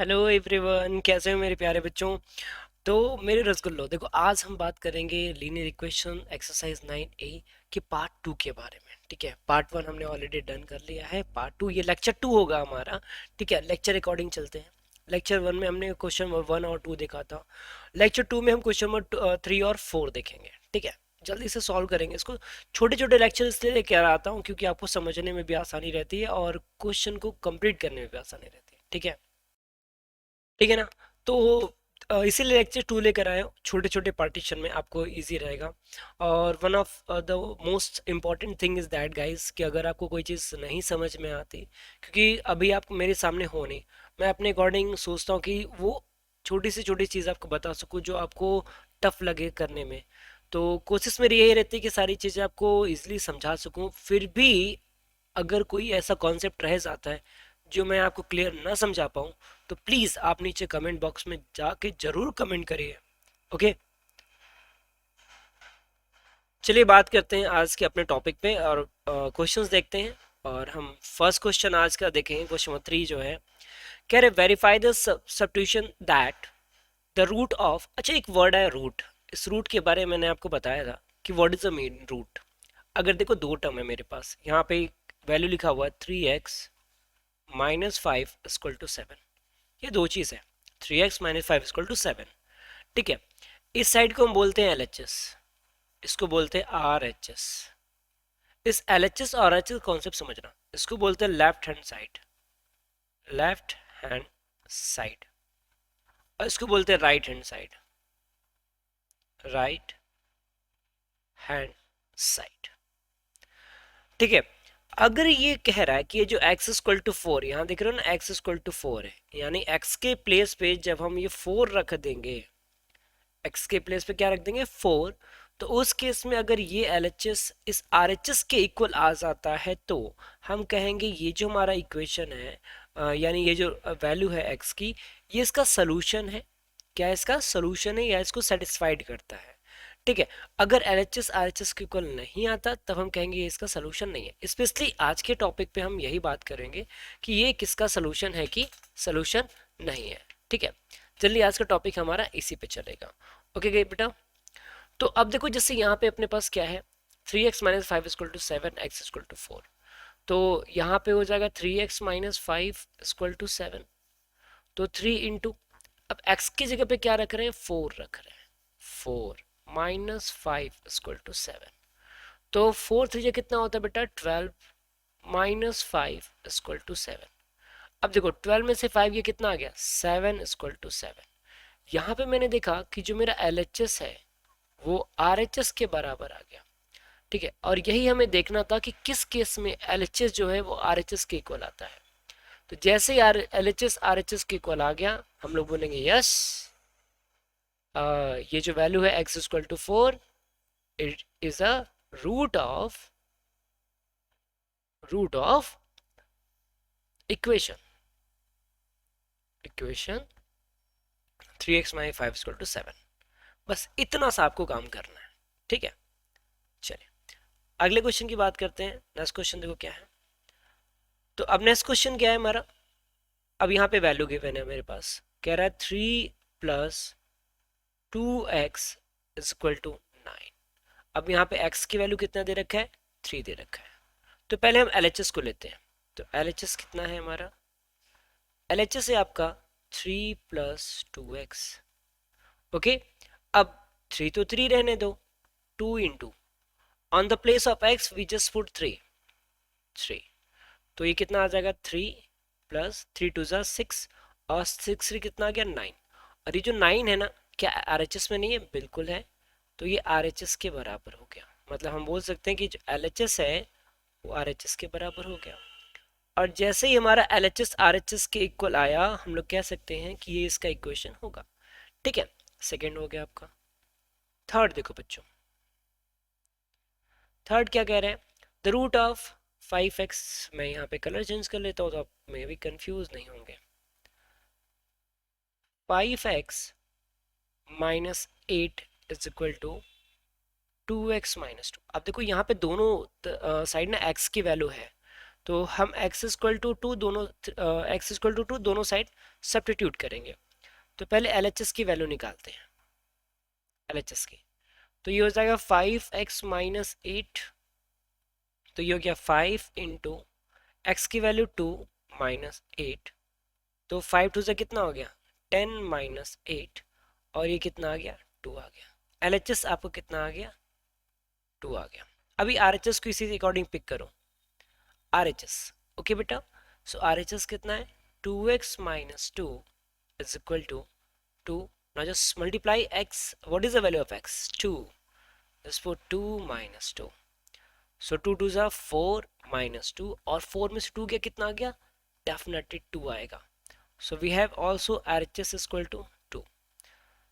Hello everyone, कैसे हो मेरे प्यारे बच्चों। तो मेरे रसगुल्लो देखो, आज हम बात करेंगे लीनियर इक्वेशन एक्सरसाइज 9A के पार्ट 2 के बारे में। ठीक है, पार्ट 1 हमने ऑलरेडी डन कर लिया है, पार्ट 2 ये लेक्चर 2 होगा हमारा। ठीक है, लेक्चर अकॉर्डिंग चलते हैं। लेक्चर 1 में हमने क्वेश्चन 1 और 2 देखा था। लेक्चर 2 में हम क्वेश्चन नंबर 3 और 4 देखेंगे। ठीक है, जल्दी से सॉल्व करेंगे इसको। छोटे छोटे लेक्चर इसलिए लेके आता हूँ क्योंकि आपको समझने में भी आसानी रहती है और क्वेश्चन को कंप्लीट करने में भी आसानी रहती है। ठीक है, ठीक है ना। तो इसीलिए लेक्चर 2 लेकर आए हो, छोटे छोटे पार्टीशन में आपको इजी रहेगा। और one of the most important thing is that guys कि अगर आपको कोई चीज़ नहीं समझ में आती, क्योंकि अभी आप मेरे सामने हो नहीं, मैं अपने अकॉर्डिंग सोचता हूँ कि वो छोटी से छोटी चीज़ आपको बता सकूँ जो आपको टफ लगे करने में। तो कोशिश मेरी यही रहती है कि सारी चीज़ें आपको इजली समझा सकूँ। फिर भी अगर कोई ऐसा कॉन्सेप्ट रह जाता है जो मैं आपको क्लियर ना समझा पाऊँ, तो प्लीज़ आप नीचे कमेंट बॉक्स में जाके ज़रूर कमेंट करिए। ओके, चलिए बात करते हैं आज के अपने टॉपिक पे और क्वेश्चंस देखते हैं। और हम फर्स्ट क्वेश्चन आज का देखेंगे, क्वेश्चन नंबर 3 जो है, कह रहे verify the substitution that the root of. अच्छा, एक वर्ड है रूट। इस रूट के बारे में मैंने आपको बताया था कि what is the mean root. अगर देखो दो टर्म है मेरे पास, यहाँ पे वैल्यू लिखा हुआ है 3x-5 = 7। ये दो चीज़ है, 3x-5 = 7। ठीक है, इस साइड को हम बोलते हैं LHS, इसको बोलते हैं RHS। इस LHS और RHS कॉन्सेप्ट समझना, इसको बोलते हैं left hand side, left hand side, और इसको बोलते हैं right hand side, right hand side. ठीक है, अगर ये कह रहा है कि ये जो x = 4, यहाँ देख रहे हो ना, x = 4 है, यानी x के प्लेस पे जब हम ये 4 रख देंगे, x के प्लेस पे क्या रख देंगे 4, तो उस केस में अगर ये LHS इस RHS के इक्वल आ जाता है तो हम कहेंगे ये जो हमारा इक्वेशन है, यानी ये जो वैल्यू है x की, ये इसका सोल्यूशन है। क्या इसका सोल्यूशन है या इसको सेटिस्फाइड करता है। ठीक है, अगर LHS RHS के इक्वल नहीं आता तब हम कहेंगे ये इसका सोल्यूशन नहीं है। स्पेशली आज के टॉपिक पे हम यही बात करेंगे कि ये किसका सोल्यूशन है कि सोल्यूशन नहीं है। ठीक है, चलिए आज का टॉपिक हमारा इसी पे चलेगा। ओके गई बेटा। तो अब देखो, जैसे यहाँ पे अपने पास क्या है, 3x-5 = 7, x = 4। तो यहाँ पे हो जाएगा 3x-5 = 7, तो 3 इंटू, अब x की जगह पे क्या रख रहे हैं 4 रख रहे हैं, 4-5 = 7। तो 4 3 कितना होता है बेटा 12, -5 = 7। अब देखो 12 में से 5 ये कितना आ गया 7 = 7। यहाँ पे मैंने देखा कि जो मेरा LHS है वो RHS के बराबर आ गया। ठीक है, और यही हमें देखना था कि किस केस में LHS जो है वो RHS के इक्वल आता है। तो जैसे ही LHS RHS के इक्वल आ गया, हम लोग बोलेंगे यस, ये जो वैल्यू है x = 4, it is a root of equation equation 3x-5 = 7। बस इतना सा आपको काम करना है। ठीक है, चलिए अगले क्वेश्चन की बात करते हैं। नेक्स्ट क्वेश्चन देखो क्या है। तो अब नेक्स्ट क्वेश्चन क्या है हमारा, अब यहाँ पे वैल्यू गिवन है मेरे पास, कह रहा है 3 + 2x = 9। अब यहाँ पे x की वैल्यू कितना दे रखा है 3 दे रखा है। तो पहले हम LHS को लेते हैं। तो LHS कितना है हमारा, LHS है आपका 3 + 2x। ओके, अब 3 तो 3 रहने दो, 2 into, on the place of x we just put 3। तो ये कितना आ जाएगा 3 + 3 = 6, और 6 कितना आ गया 9। और ये जो 9 है ना, क्या RHS में नहीं है, बिल्कुल है। तो ये RHS के बराबर हो गया, मतलब हम बोल सकते हैं कि जो LHS है वो RHS के बराबर हो गया। और जैसे ही हमारा LHS RHS के इक्वल आया, हम लोग कह सकते हैं कि ये इसका इक्वेशन होगा। ठीक है, सेकेंड हो गया आपका। थर्ड देखो बच्चों, थर्ड क्या कह रहे हैं, द रूट ऑफ 5x। मैं यहाँ पे कलर चेंज कर लेता हूँ तो आप में भी कंफ्यूज नहीं होंगे। 5x-8 = 2x-2। अब देखो यहाँ पे दोनों साइड ना x की वैल्यू है, तो हम x इक्वल टू टू दोनों x इक्वल टू टू दोनों साइड सब्स्टिट्यूट करेंगे। तो पहले LHS की वैल्यू निकालते हैं, LHS की। तो ये हो जाएगा 5x माइनस 8, तो ये हो गया 5 इंटू एक्स की वैल्यू 2 माइनस 8, तो 5 टू से कितना हो गया 10 माइनस 8, और ये कितना आ गया 2 आ गया। LHS आपको कितना आ गया 2 आ गया। अभी RHS को इसी अकॉर्डिंग पिक करो, RHS ओके बेटा। सो RHS कितना है 2x minus 2 is equal to 2। Now just multiply x, what is the value of x 2, just put 2 minus 2, so 2 2 जा 4 माइनस 2, और 4 में से 2 गया कितना आ गया डेफिनेटली 2 आएगा। So we have also RHS equal to 2।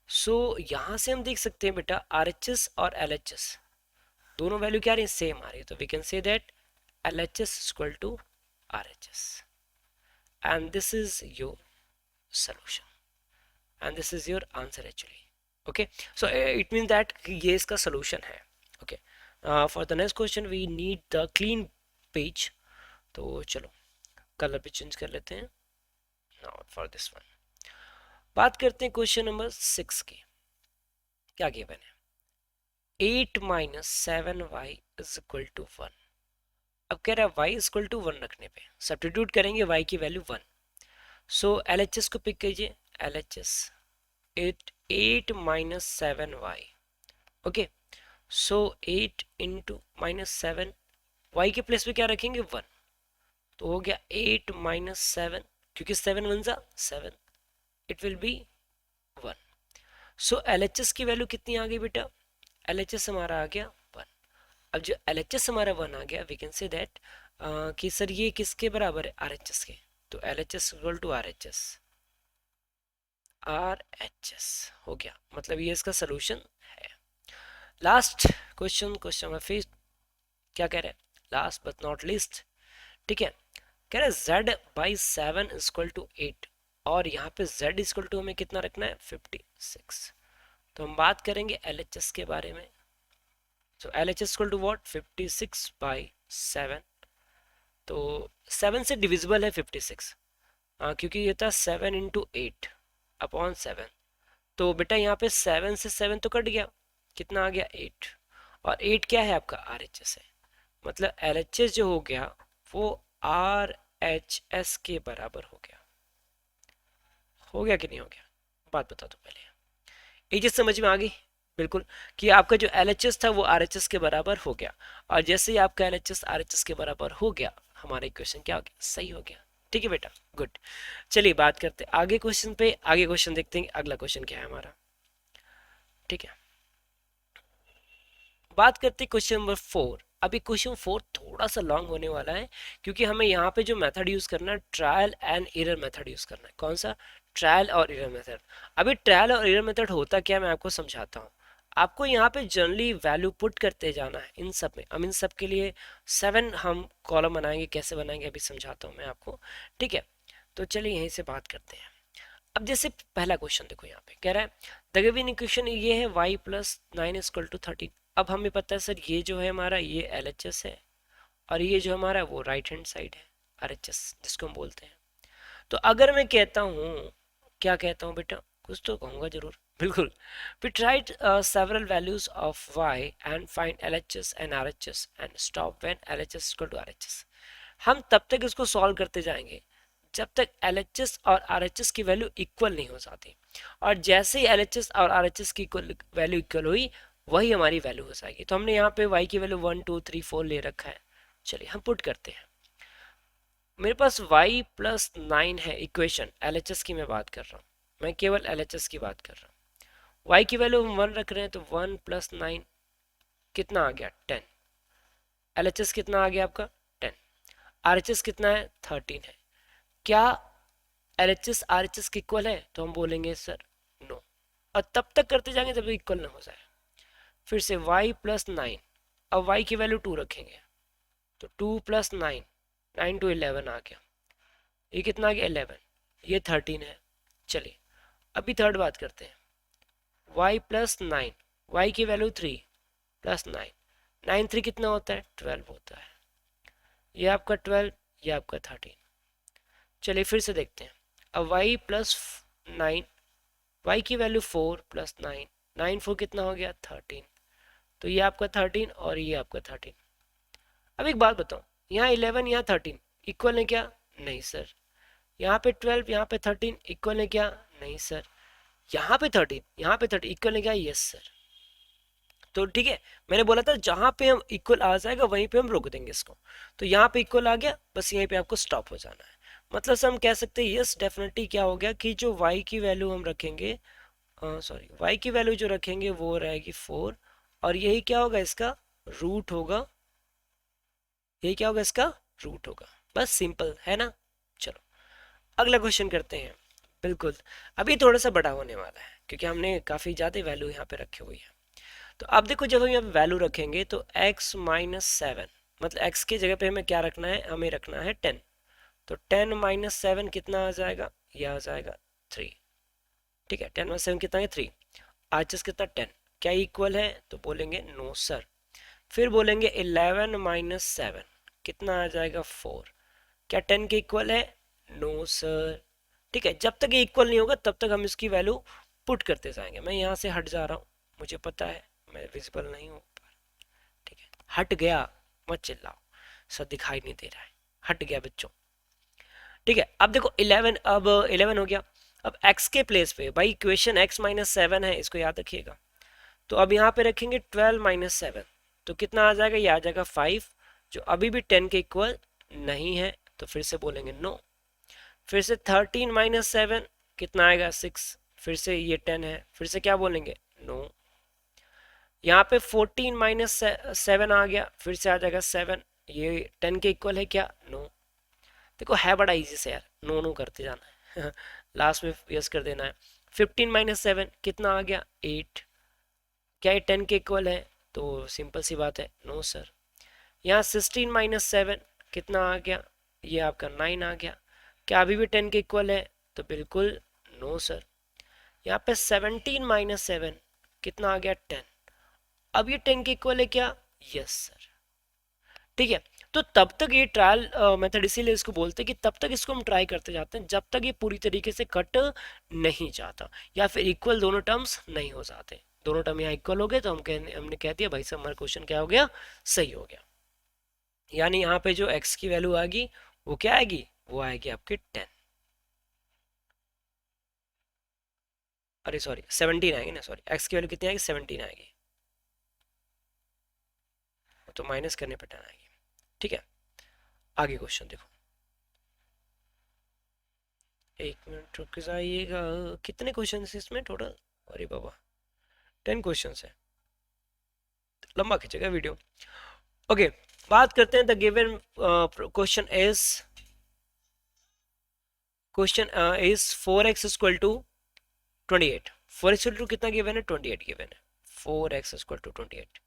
So यहाँ से हम देख सकते हैं बेटा RHS और LHS दोनों वैल्यू क्या आ रही है सेम आ रही है, तो we can say that LHS equal to RHS and this is your solution and this is your answer actually, okay। So it means that ये इसका solution है, okay। For the next question we need the clean page, तो चलो colour भी change कर लेते हैं। Now for this one बात करते हैं क्वेश्चन नंबर 6 की। क्या किया मैंने 8 minus 7y is equal to 1। अब कह रहा है y इक्वल टू 1 रखने पे सब्स्टिट्यूट करेंगे y की वैल्यू 1। सो LHS को पिक कीजिए, LHS 8 माइनस 7y, ओके। सो 8 इंटू माइनस 7, y के प्लेस पे क्या रखेंगे 1, तो हो गया 8 माइनस 7, क्योंकि 7 1 जा 7, it will be 1। So LHS की वैल्यू कितनी आ गई बेटा, LHS हमारा आ गया 1। अब जो LHS हमारा 1 आ गया वी कैन से दैट कि सर ये किसके बराबर है RHS के, तो LHS इक्वल टू RHS हो गया, मतलब ये इसका सोल्यूशन है। लास्ट क्वेश्चन, क्वेश्चन नंबर 5 क्या कह रहे हैं, लास्ट बट नॉट लीस्ट, ठीक है। कह रहे हैं z बाई 7 इक्वल टू 8, और यहाँ पे z इक्वल टू हमें कितना रखना है 56। तो हम बात करेंगे LHS के बारे में। So LHS equal to what 56 by 7, तो 7 से डिविजिबल है 56, क्योंकि ये था 7 इंटू 8 अपॉन 7। तो बेटा यहाँ पे 7 से 7 तो कट गया, कितना आ गया 8, और 8 क्या है आपका RHS है, मतलब LHS जो हो गया वो RHS के बराबर हो गया। हो गया कि नहीं हो गया, बात बता दो पहले। ये चीज समझ में आ गई बिल्कुल, कि आपका जो LHS था वो RHS के बराबर हो गया, और जैसे ही आपका LHS RHS के बराबर हो गया हमारा इक्वेशन क्या हो गया सही हो गया। ठीक है बेटा, गुड। चलिए बात करते हैं आगे क्वेश्चन पे, आगे क्वेश्चन देखते हैं अगला क्वेश्चन क्या है हमारा। ठीक है, बात करते हैं क्वेश्चन नंबर 4। अभी क्वेश्चन 4 थोड़ा सा लॉन्ग होने वाला है, क्योंकि हमें यहाँ पे जो मेथड यूज करना है trial and error method use करना है। कौन सा, ट्रायल और एरर मेथड। अभी ट्रायल और एरर मेथड होता क्या मैं आपको समझाता हूँ। आपको यहाँ पे जनरली वैल्यू पुट करते जाना है इन सब में। हम इन सब के लिए 7 हम कॉलम बनाएंगे, कैसे बनाएंगे अभी समझाता हूँ मैं आपको। ठीक है, तो चलिए यहीं से बात करते हैं। अब जैसे पहला क्वेश्चन देखो, यहाँ पे कह रहा है द गिवन इक्वेशन ये है y प्लस 9 इक्वल टू 13। अब हमें पता है सर ये जो है हमारा ये LHS है, और ये जो हमारा वो राइट हैंड साइड है RHS जिसको हम बोलते हैं। तो अगर मैं कहता हूँ, क्या कहता हूँ बेटा, कुछ तो कहूँगा जरूर, बिल्कुल। we tried several values of y and find LHS and RHS and stop when LHS equal to RHS। हम तब तक इसको सॉल्व करते जाएंगे जब तक LHS और RHS की वैल्यू इक्वल नहीं हो जाती, और जैसे ही LHS और RHS की वैल्यू इक्वल हुई वही हमारी वैल्यू हो जाएगी। तो हमने यहाँ पे y की वैल्यू 1 2 3 4 ले रखा है। चलिए हम पुट करते हैं। मेरे पास y प्लस 9 है इक्वेशन, LHS की मैं बात कर रहा हूँ, मैं केवल LHS की बात कर रहा हूँ। y की वैल्यू हम 1 रख रहे हैं, तो 1 प्लस 9 कितना आ गया 10। LHS कितना आ गया आपका 10। RHS कितना है 13 है। क्या LHS RHS के इक्वल है, तो हम बोलेंगे सर नो, और तब तक करते जाएंगे जब तक इक्वल ना हो जाए। फिर से y प्लस 9, अब y की वैल्यू 2 रखेंगे, तो 2 प्लस 9, 9 टू 11 आ गया। ये कितना आ गया 11, ये 13 है। चलिए अभी थर्ड बात करते हैं, y प्लस 9, y की वैल्यू 3 प्लस 9, 9 3 कितना होता है 12 होता है। ये आपका 12 ये आपका 13। चलिए फिर से देखते हैं। अब y प्लस 9, y की वैल्यू 4 प्लस 9, 9 4 कितना हो गया 13। तो ये आपका 13 और ये आपका 13। अब एक बात बताओ, यहाँ 11 यहाँ 13 इक्वल है क्या? नहीं सर। यहाँ पे 12 यहाँ पे 13 इक्वल है क्या? नहीं सर। यहाँ पे 13 यहाँ पे 13 इक्वल है क्या? Yes sir. तो ठीक है, मैंने बोला था जहां पे हम इक्वल आ जाएगा वहीं पे हम रोक देंगे इसको। तो यहाँ पे इक्वल आ गया, बस यहीं पे आपको स्टॉप हो जाना है। मतलब से हम कह सकते हैं यस डेफिनेटली क्या हो गया कि जो y की वैल्यू हम रखेंगे, सॉरी y की वैल्यू जो रखेंगे वो रहेगी 4, और यही क्या होगा इसका रूट होगा। यही क्या होगा इसका रूट होगा। बस सिंपल है ना। चलो अगला क्वेश्चन करते हैं। बिल्कुल, अभी थोड़ा सा बड़ा होने वाला है क्योंकि हमने काफ़ी ज़्यादा वैल्यू यहाँ पे रखी हुई है। तो अब देखो, जब हम यहाँ पे वैल्यू रखेंगे तो x माइनस 7, मतलब x की जगह पे हमें क्या रखना है? हमें रखना है 10। तो 10 माइनस 7 कितना आ जाएगा? ये आ जाएगा 3। ठीक है, 10 माइनस 7 कितना है? 3। आचस कितना? 10। क्या इक्वल है? तो बोलेंगे नो सर। फिर बोलेंगे 11 माइनस 7 कितना आ जाएगा? 4। क्या 10 के इक्वल है? No sir. ठीक है, जब तक ये इक्वल नहीं होगा तब तक हम इसकी वैल्यू पुट करते जाएंगे। मैं यहाँ से हट जा रहा हूँ, मुझे पता है मैं विजिबल नहीं हूँ। ठीक है, हट गया, मत चिल्लाओ, सर दिखाई नहीं दे रहा है, हट गया बच्चों। ठीक है, अब देखो 11, अब 11 हो गया। अब x के प्लेस पे भाई इक्वेशन x माइनस 7 है, इसको याद रखिएगा। तो अब यहाँ पे रखेंगे 12 माइनस 7, तो कितना आ जाएगा? ये आ जाएगा 5, जो अभी भी 10 के इक्वल नहीं है। तो फिर से बोलेंगे नो। फिर से 13 माइनस 7 कितना आएगा? 6। फिर से ये 10 है, फिर से क्या बोलेंगे? नो। यहाँ पे 14 माइनस 7 आ गया, फिर से आ जाएगा 7। ये 10 के इक्वल है क्या? नो। देखो है बड़ा इजी से यार, नो नो करते जाना है लास्ट में यस कर देना है। 15 माइनस 7 कितना आ गया? 8। क्या ये 10 के इक्वल है? तो सिंपल सी बात है, नो सर। यहाँ 16 माइनस 7 कितना आ गया? ये आपका 9 आ गया। क्या अभी भी 10 के इक्वल है? तो बिल्कुल नो सर। यहाँ पे 17 माइनस 7 कितना आ गया? 10। अब ये 10 के इक्वल है क्या? Yes sir. ठीक है, तो तब तक ये ट्रायल मेथड इसीलिए इसको बोलते हैं कि तब तक इसको हम ट्राई करते जाते हैं जब तक ये पूरी तरीके से कट नहीं जाता या फिर इक्वल दोनों टर्म्स नहीं हो जाते। दोनों टर्म यहाँ इक्वल हो गए तो हमने कह दिया भाई साहब हमारा क्वेश्चन क्या हो गया? सही हो गया। यानी यहाँ पे जो x की वैल्यू आएगी वो क्या आएगी? वो आएगी आपकी 10, अरे सॉरी 17 आएगी ना, सॉरी x की वैल्यू कितनी आएगी? 17 आएगी, तो माइनस करने पर 10 आएगी। ठीक है, आगे क्वेश्चन देखो। एक मिनट रुक जाइएगा, कितने क्वेश्चन है इसमें टोटल? अरे बाबा 10 क्वेश्चन है, लंबा खींचेगा वीडियो। ओके, बात करते हैं the given question is 4x equal to 28। 4x equal to कितना गिवन है? 28 गिवन है। 4x इक्वल टू 28,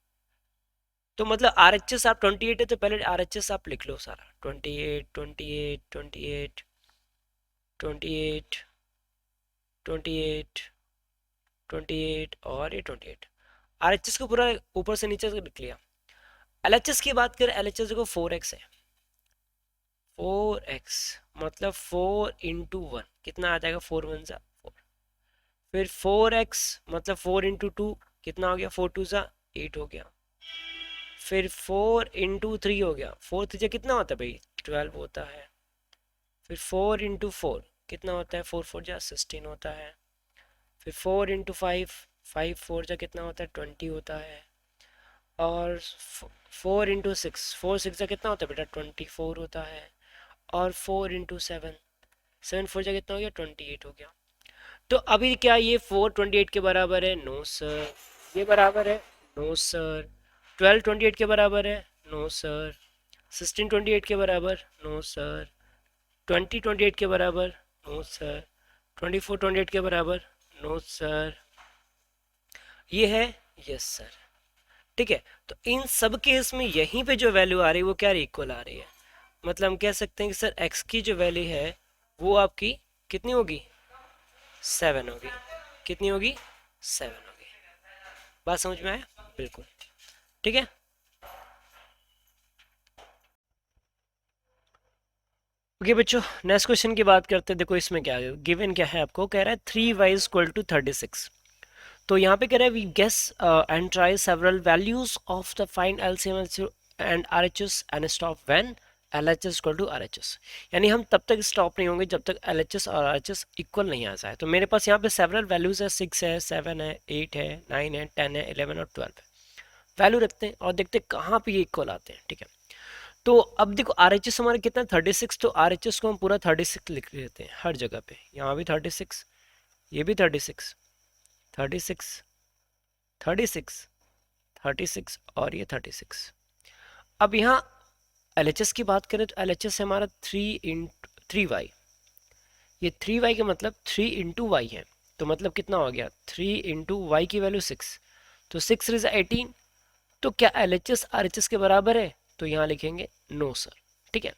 तो मतलब आर एच एस आप 28 है तो पहले आर एच एस आप लिख लो सारा, 28 28 28 28 28 28 और ये 28। आर एच एस को पूरा ऊपर से नीचे लिख लिया। एल एच एस की बात करें, एल एच एस को 4x है। 4x मतलब 4 इंटू 1 कितना आ जाएगा? 4 1 जा 4। फिर 4x मतलब 4 इंटू 2 कितना हो गया? 4 2 जा 8 हो गया। फिर 4 इंटू 3 हो गया, 4 3 कितना होता है भाई? 12 होता है। फिर 4 इंटू 4 कितना होता है? 4 4 जा 16 होता है। फिर 4 इंटू 5, 5 4 जा कितना होता है? 20 होता है। और 4 इंटू 6, 4 6 जा कितना होता है बेटा? 24 होता है। और 4 इंटू 7, 7 4 जा कितना हो गया? 28 हो गया। तो अभी क्या ये 4 28 के बराबर है? No sir. ये बराबर है? No sir. 12 28 के बराबर है? No sir. 16 28 के बराबर? No sir. 20 28 के बराबर? No sir. 24 28 के बराबर? No sir. ये है यस सर। ठीक है, तो इन सब केस में यहीं पे जो वैल्यू आ रही है वो क्या इक्वल आ रही है। मतलब हम कह सकते हैं कि सर x की जो वैल्यू है वो आपकी कितनी होगी? 7 होगी। कितनी होगी? 7 होगी। बात समझ में आया? बिल्कुल। ठीक है, ओके बच्चों, नेक्स्ट क्वेश्चन की बात करते हैं। देखो इसमें क्या है, गिवन क्या है आपको, कह रहा है 3y इक्वल टू 36। तो यहाँ पे कह रहा है we guess and try several values of the find LCM and RHS and stop when LHS equal to RHS. यानी हम तब तक स्टॉप नहीं होंगे जब तक एलएचएस और आरएचएस इक्वल नहीं आ जाए। तो मेरे पास यहाँ पे सेवरल वैल्यूज है, 6 है, 7 है, 8 है, 9 है, 10 है, 11 और 12 है। वैल्यू रखते हैं और देखते हैं कहाँ पे ये इक्वल आते हैं। ठीक है, तो अब देखो आर एच एस हमारा कितना 36, तो आर एच एस को हम पूरा 36 लिख लेते हैं हर जगह पे। यहाँ भी 36, ये भी 36, 36, 36, 36 और ये 36। अब यहाँ एल एच एस की बात करें तो एल एच एस हमारा 3 ये 3y का मतलब 3 × y है। तो मतलब कितना हो गया, 3 × y की वैल्यू 6, तो 6 इज 18। तो क्या L H S R H S के बराबर है, तो यहाँ लिखेंगे नो सर। ठीक है,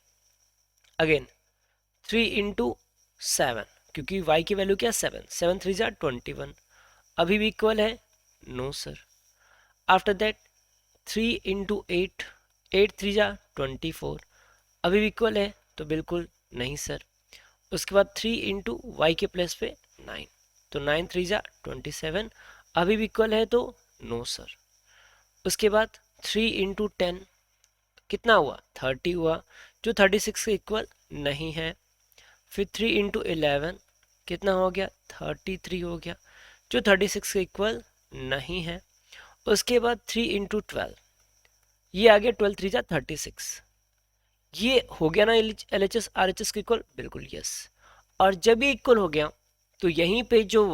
अगेन 3 × 7, क्योंकि y की वैल्यू क्या 7, 7 3 जा 21, अभी भी इक्वल है, नो सर। आफ्टर दैट 3 × 8, 8 3 जा 24, अभी भी इक्वल है, तो बिल्कुल नहीं सर। उसके बाद 3 × y के प्लस पे 9, तो 9 3 जा 27, अभी भी इक्वल है, तो नो सर। उसके बाद 3 × 10 कितना हुआ, 30 हुआ, जो 36 के इक्वल नहीं है। फिर 3 × 11 कितना हो गया, 33 हो गया, जो 36 के इक्वल नहीं है। उसके बाद 3 × 12, ये आ गया 12 3 जा 36, ये हो गया ना L H S R H S के इक्वल, बिल्कुल यस। और जब ये इक्वल हो गया तो यहीं पे जो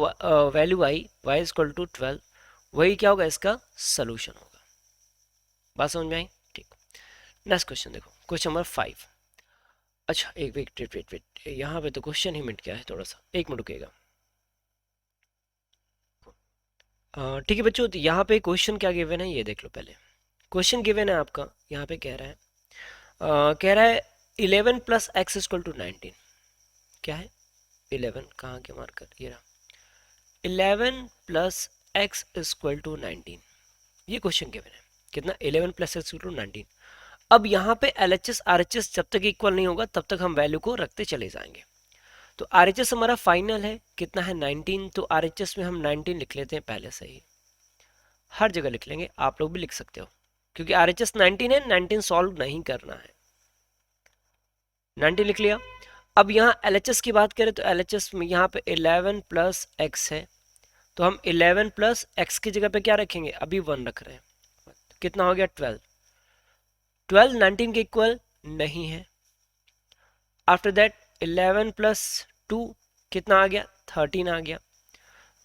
वैल्यू आई y इक्वल टू 12, वही क्या होगा, इसका सोल्यूशन होगा। बात समझ में आई? ठीक, नेक्स्ट क्वेश्चन देखो, क्वेश्चन नंबर 5। अच्छा एक वेट वेट वेट वेट, यहाँ पे तो क्वेश्चन ही मिट गया है, थोड़ा सा 1 मिनट रुकेगा। ठीक है बच्चों, तो यहाँ पे क्वेश्चन क्या गिवन है ये देख लो पहले। क्वेश्चन गिवन है आपका, यहाँ पे कह रहा है कह रहा है 11 + x = 19। क्या है 11, कहाँ के मार्कर, ये रहा, 11 + x = 19, ये क्वेश्चन गिवन है। कितना, 11 + x = 19। अब यहाँ पे L H S R H S जब तक इक्वल नहीं होगा तब तक हम वैल्यू को रखते चले जाएंगे। तो आर एच एस हमारा फाइनल है, कितना है 19, तो आर एच एस में हम 19 लिख लेते हैं पहले से ही, हर जगह लिख लेंगे, आप लोग भी लिख सकते हो, क्योंकि आर एच एस 19 है, 19 सॉल्व नहीं करना है, 19 लिख लिया। अब यहाँ एल एच एस की बात करें तो एल एच एस में यहाँ पे 11 + x है, तो हम 11 + x की जगह पे क्या रखेंगे, अभी 1 रख रहे हैं, कितना हो गया 12, 12 19 के इक्वल नहीं है। आफ्टर दैट 11 + 2 कितना आ गया, 13 आ गया,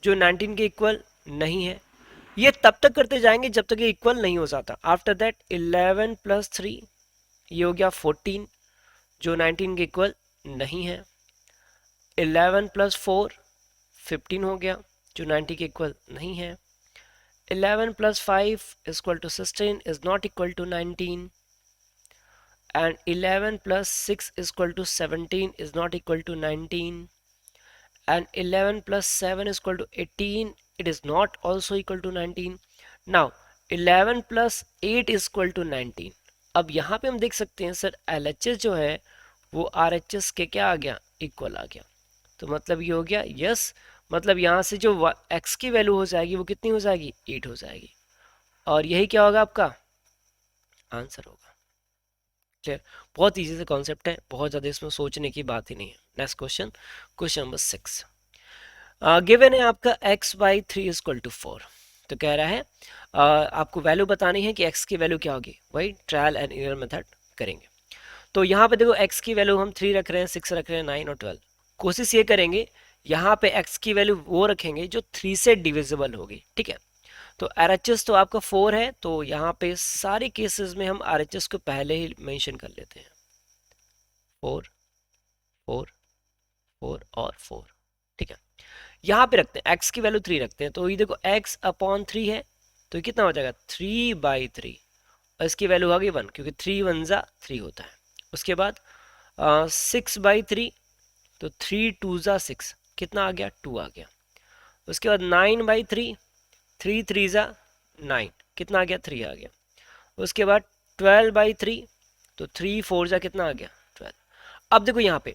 जो 19 के इक्वल नहीं है। ये तब तक करते जाएंगे जब तक ये इक्वल नहीं हो जाता। आफ्टर दैट 11 + 3, ये हो गया 14, जो 19 के इक्वल नहीं है। 11 + 4 15 हो गया, जो 90 के इक्वल नहीं है। 11 + 5 = 16 is not equal to 19, and 11 + 6 = 17 is not equal to 19, and 11 + 7 = 18, it is not also equal to 19. now 11 + 8 = 19। अब यहाँ पे हम देख सकते हैं सर LHS जो है वो RHS के क्या आ गया, इक्वल आ गया। तो मतलब ये हो गया यस, मतलब यहाँ से जो x की वैल्यू हो जाएगी वो कितनी हो जाएगी, 8 हो जाएगी, और यही क्या होगा आपका आंसर होगा। क्लियर, बहुत इजी से कॉन्सेप्ट है, बहुत ज़्यादा इसमें सोचने की बात ही नहीं है। Next question, question number 6 given है आपका x/3 = 4। तो कह रहा है आपको वैल्यू बतानी है कि x की वैल्यू क्या होगी, वही ट्रायल एंड एरर मेथड करेंगे। तो यहाँ पे देखो x की वैल्यू हम 3 रख रहे हैं, 6 रख रहे हैं, 9 और 12। कोशिश ये करेंगे यहाँ पे x की वैल्यू वो रखेंगे जो 3 से डिविजिबल होगी। ठीक है, तो RHS तो आपका 4 है, तो यहाँ पे सारे केसेस में हम RHS को पहले ही मेंशन कर लेते हैं, 4 4 4 और 4। ठीक है, यहाँ पे रखते हैं x की वैल्यू 3 रखते हैं, तो ये देखो x/3 है, तो कितना हो जाएगा 3/3, और इसकी वैल्यू आ गई 1, क्योंकि 3 1 जा 3 होता है। उसके बाद 6/3, तो 3 2 जा 6, कितना आ गया 2 आ गया। उसके बाद 9/3, 3 3 जा 9, कितना आ गया 3 आ गया। उसके बाद 12/3, तो 3 4 जा कितना आ गया 12। अब देखो यहाँ पे,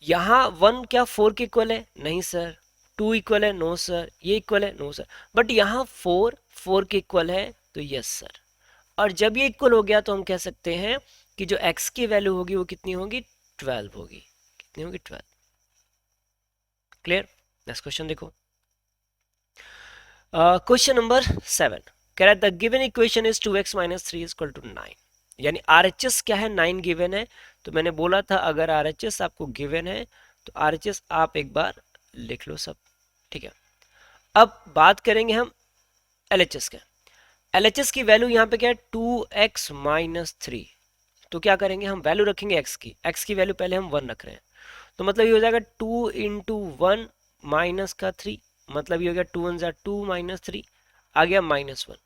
यहाँ 1 क्या 4 के इक्वल है? नहीं सर। 2 इक्वल है? No sir. ये इक्वल है? No sir. बट यहाँ 4 के इक्वल है, तो यस सर। और जब ये इक्वल हो गया तो हम कह सकते हैं कि जो x की वैल्यू होगी वो कितनी होगी? 12 होगी। कितनी होगी? 12। क्लियर? नेक्स्ट क्वेश्चन देखो। क्वेश्चन नंबर 7 कह रहा है the given equation is 2x minus 3 is equal to 9। यानी RHS क्या है? 9 गिवन है। तो मैंने बोला था अगर RHS आपको गिवन है तो RHS आप एक बार लिख लो सब, ठीक है। अब बात करेंगे हम LHS का। LHS की वैल्यू यहाँ पे क्या है? 2x minus 3। तो क्या करेंगे हम? वैल्यू रखेंगे x की वैल्यू पहले हम 1 रख रहे हैं, तो मतलब ये हो जाएगा 2 इंटू 1 माइनस का 3, मतलब ये हो गया 2 1 2 माइनस 3 आ गया -1।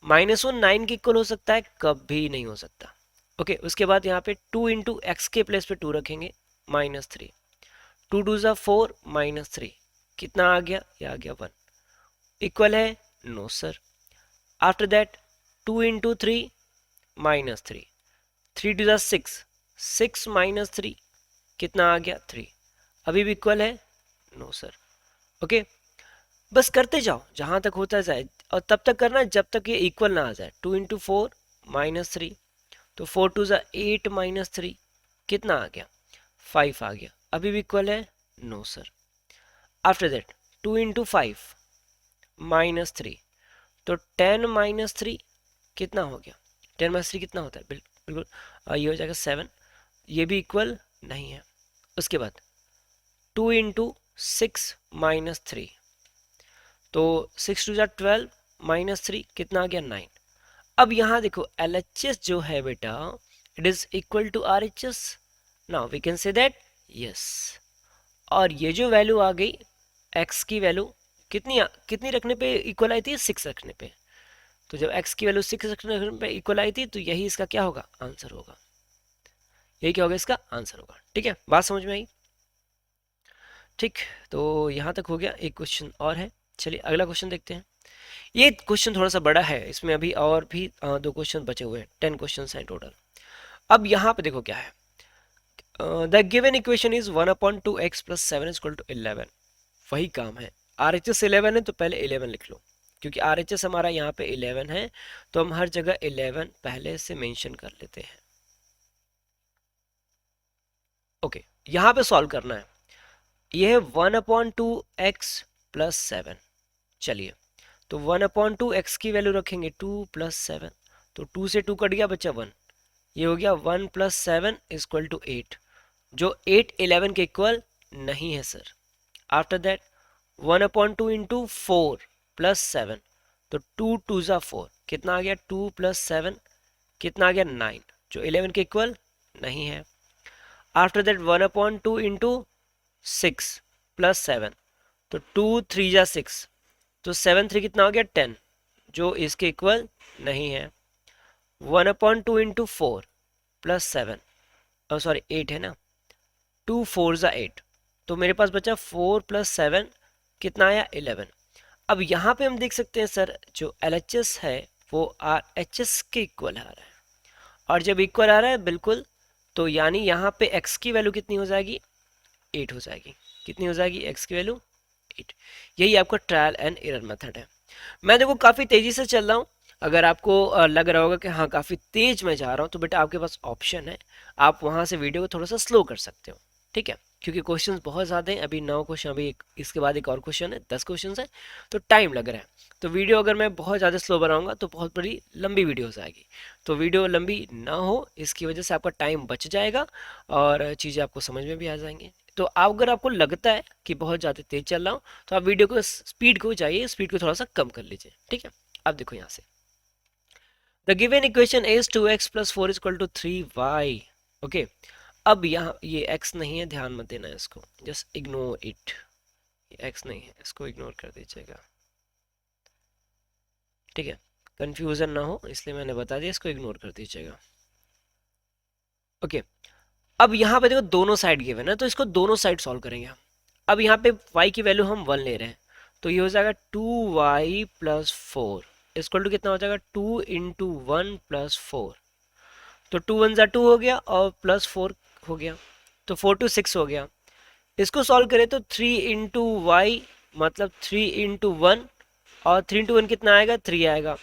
-1 9 के इक्वल हो सकता है? कभी नहीं हो सकता। ओके, उसके बाद यहाँ पे 2 इंटू एक्स के प्लेस पे 2 रखेंगे, -3। 2 2 ज़ा 4 -3 कितना आ गया? ये आ गया 1। इक्वल है? No sir. After that 2 into 3 -3, 3 2 ज़ा 6, 6 -3 कितना आ गया? 3। अभी भी इक्वल है? No sir. ओके, बस करते जाओ जहां तक होता जाए, और तब तक करना जब तक ये इक्वल ना आ जाए। 2 इंटू 4 -3, तो 4 2 ज़ा 8 -3 कितना आ गया? 5 आ गया। अभी भी इक्वल है? No sir. After that 2 into 5 -3, तो 10 -3 कितना हो गया? 10 -3 कितना होता है? बिल्कुल ये हो जाएगा 7। ये भी इक्वल नहीं है। उसके बाद 2 इंटू 6 -3, तो 6 2 ज़ा 12 -3 कितना आ गया? 9। अब यहाँ देखो LHS जो है बेटा, it is equal to RHS। Now we can say that yes. और ये जो वैल्यू आ गई x की वैल्यू कितनी रखने पे इक्वल आई थी? 6 रखने पे। तो जब x की वैल्यू 6 रखने पे इक्वल आई थी, तो यही इसका क्या होगा? आंसर होगा। यही क्या होगा? इसका आंसर होगा। ठीक है, बात समझ में आई? ठीक, तो यहाँ तक हो गया। एक क्वेश्चन और है, चलिए अगला क्वेश्चन देखते हैं। ये क्वेश्चन थोड़ा सा बड़ा है, इसमें अभी और भी 2 क्वेश्चन बचे हुए हैं। 10 क्वेश्चन हैं टोटल। अब यहाँ पे देखो क्या है, the given equation is 1/2x plus 7 is equal to 11। वही काम है। RHS 11 है तो पहले 11 लिख लो, क्योंकि RHS हमारा यहाँ पे 11 है, तो हम हर जगह 11 पहले से मेंशन कर लेते हैं। ओके, यहाँ पे सॉल्व करना है। ये है 1/2x प्लस 7। चलिए, तो 1/2x की वैल्यू रखेंगे 2 प्लस 7, तो 2 से 2 कट गया, बचा 1। ये हो गया 1 प्लस 7 इक्वल टू 8, जो 8 11 के इक्वल नहीं है sir. After that 1/2 into 4 plus 7, तो 2 2 ज़ा 4 कितना आ गया? 2 प्लस 7 कितना आ गया? 9, जो 11 के इक्वल नहीं है। आफ्टर दैट 1/2 इंटू 6 प्लस 7, तो 2 3 ज़ा 6, तो 7 3 कितना हो गया? 10, जो इसके इक्वल नहीं है। 1/2 इंटू 4 प्लस 7, सॉरी 8 है ना, 2 4 ज़ा 8, तो मेरे पास बचा 4 प्लस 7 कितना आया? 11। अब यहाँ पे हम देख सकते हैं सर, जो LHS है वो RHS के इक्वल आ रहा है, और जब इक्वल आ रहा है बिल्कुल, तो यानी यहाँ पे x की वैल्यू कितनी हो जाएगी? 8 हो जाएगी। कितनी हो जाएगी x की वैल्यू? 8। यही आपका ट्रायल एंड एरर मेथड है। मैं देखो काफ़ी तेज़ी से चल रहा हूँ, अगर आपको लग रहा होगा कि हाँ काफ़ी तेज मैं जा रहा हूँ, तो बेटा आपके पास ऑप्शन है, आप वहाँ से वीडियो को थोड़ा सा स्लो कर सकते हो। ठीक है, क्योंकि क्वेश्चंस बहुत ज़्यादा हैं, अभी 9 क्वेश्चन, अभी इसके बाद एक और क्वेश्चन है, 10 क्वेश्चन है, तो टाइम लग रहा है। तो वीडियो अगर मैं बहुत ज़्यादा स्लो बनाऊंगा तो बहुत बड़ी लंबी वीडियो हो जाएगी। तो वीडियो लंबी ना हो, इसकी वजह से आपका टाइम बच जाएगा और चीज़ें आपको समझ में भी आ जाएंगी। तो अगर आपको लगता है कि बहुत ज़्यादा तेज चल रहा हूँ, तो आप वीडियो को स्पीड को चाहिए, स्पीड को थोड़ा सा कम कर लीजिए। ठीक है, अब देखो यहाँ से the given equation is 2x plus 4 is equal to 3y। Okay, अब यहाँ ये x नहीं है, ध्यान मत देना है इसको, जस्ट इग्नोर इट। ये x नहीं है, इसको इग्नोर कर दीजिएगा। ठीक है, कंफ्यूजन ना हो इसलिए मैंने बता दिया, इसको इग्नोर कर दीजिएगा। ओके, अब यहाँ पे देखो दोनों साइड गिवन है, तो इसको दोनों साइड सॉल्व करेंगे हम। अब यहाँ पे y की वैल्यू हम 1 ले रहे हैं, तो ये हो जाएगा 2y प्लस 4 इक्वल टू कितना हो जाएगा? 2 इंटू 1 प्लस 4, तो 2 1 ज़ा 2 हो गया और प्लस 4 हो गया। तो 4 to 6 हो गया। इसको सॉल्व करें तो 3 into y मतलब 3 into 1, और 3 into 1 कितना आएगा, 3 आएगा।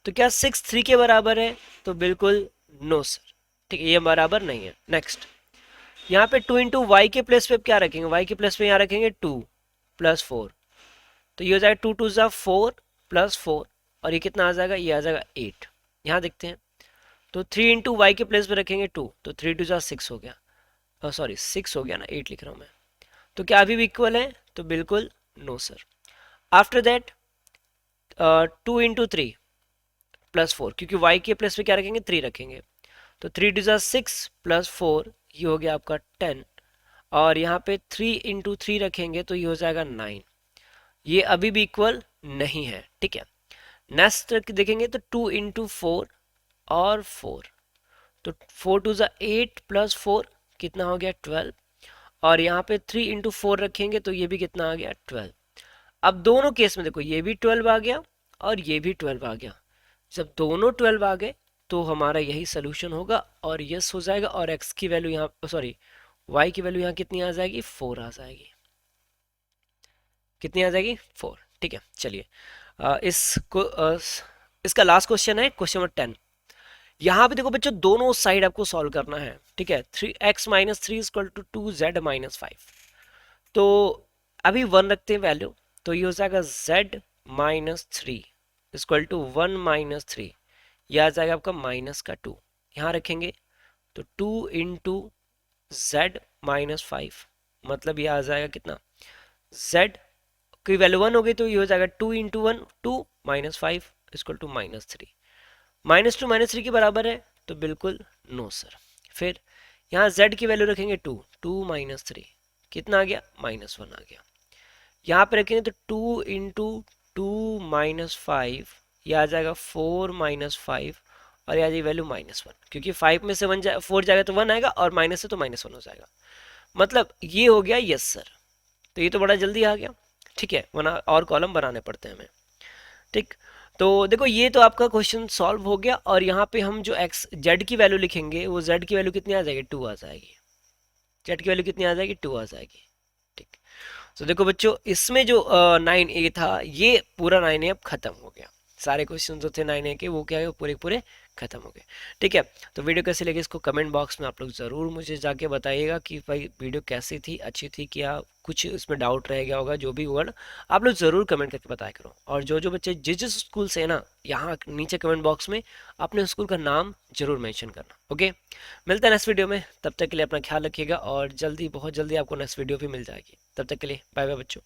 तो क्या 6 3 के बराबर है? तो बिल्कुल नो सर, ठीक है, ये बराबर नहीं है। नेक्स्ट, यहाँ पे 2 into y के प्लेस पे क्या रखेंगे, y के प्लेस पे यहाँ रखेंगे 2 + 4, तो ये हो जाएगा 2 2 4 +4, और ये कितना आ जाएगा, ये आ जाएगा 8। यहाँ देखते हैं, तो 3 into y के प्लेस पे रखेंगे 2, तो 3 2 6 हो गया, सॉरी 6 हो गया ना, 8 लिख रहा हूँ मैं। तो क्या अभी भी इक्वल है? तो बिल्कुल no sir. After that 2 into 3 + 4, क्योंकि y के प्लेस पे क्या रखेंगे, 3 रखेंगे, तो 3 2 6 +4, ये हो गया आपका 10, और यहाँ पे 3 into 3 रखेंगे तो ये हो जाएगा 9। ये अभी भी इक्वल नहीं है, ठीक है। नेक्स्ट देखेंगे तो 2 into 4 और 4, तो 4 2 8 +4 कितना हो गया, 12, और यहाँ पे 3 into 4 रखेंगे तो ये भी कितना आ गया, 12। अब दोनों केस में देखो, ये भी 12 आ गया और ये भी 12 आ गया। जब दोनों 12 आ गए तो हमारा यही सोल्यूशन होगा और यस हो जाएगा, और x की वैल्यू यहाँ, सॉरी y की वैल्यू यहाँ कितनी आ जाएगी, 4 आ जाएगी। कितनी आ जाएगी, 4, ठीक है। चलिए इसका लास्ट क्वेश्चन है, क्वेश्चन नंबर 10। यहाँ पे देखो बच्चों, दोनों साइड आपको सॉल्व करना है, ठीक है। 3x - 3 = 2z - 5, तो अभी 1 रखते हैं वैल्यू, तो ये हो जाएगा z - 3 = 1 - 3, यह आ जाएगा आपका -2, यहाँ रखेंगे तो 2 × z - 5, मतलब ये आ जाएगा कितना, z की वैल्यू 1 हो गई तो ये हो जाएगा 2 × 1 2 - 5 = -3, -2 -3 के बराबर है, तो बिल्कुल नो सर। फिर यहाँ z की वैल्यू रखेंगे 2 2 - 3 कितना आ गया, -1 आ गया। यहाँ पे रखेंगे तो 2 × 2 - 5, यह आ जाएगा 4 - 5, और यह आ जाएगी वैल्यू -1, क्योंकि 5 में से 4 जाएगा तो 1 आएगा, और माइनस से तो -1 हो जाएगा। मतलब ये हो गया यस सर, तो ये तो बड़ा जल्दी आ गया, ठीक है, वरना और कॉलम बनाने पड़ते हैं हमें, ठीक। तो देखो ये तो आपका क्वेश्चन सॉल्व हो गया, और यहाँ पे हम जो एक्स जेड की वैल्यू लिखेंगे, वो जेड की वैल्यू कितनी आ जाएगी, 2 आ जाएगी। जेड की वैल्यू कितनी आ जाएगी, 2 आ जाएगी, ठीक। तो देखो बच्चों, इसमें जो 9A था, ये पूरा 9A अब खत्म हो गया। सारे क्वेश्चन जो थे 9A के, वो क्या है, वो पूरे पूरे खत्म हो गए, ठीक है। तो वीडियो कैसी लगी, इसको कमेंट बॉक्स में आप लोग ज़रूर मुझे जाके बताइएगा कि भाई वीडियो कैसी थी, अच्छी थी, क्या कुछ इसमें डाउट रह गया होगा, जो भी होगा ना, आप लोग ज़रूर कमेंट करके बताया करो। और जो जो बच्चे जिस जिस स्कूल से है ना, यहाँ नीचे कमेंट बॉक्स में अपने स्कूल का नाम जरूर मेंशन करना, ओके। मिलता है नेक्स्ट वीडियो में, तब तक के लिए अपना ख्याल रखिएगा, और जल्दी बहुत जल्दी आपको नेक्स्ट वीडियो भी मिल जाएगी। तब तक के लिए बाय बाय बच्चों।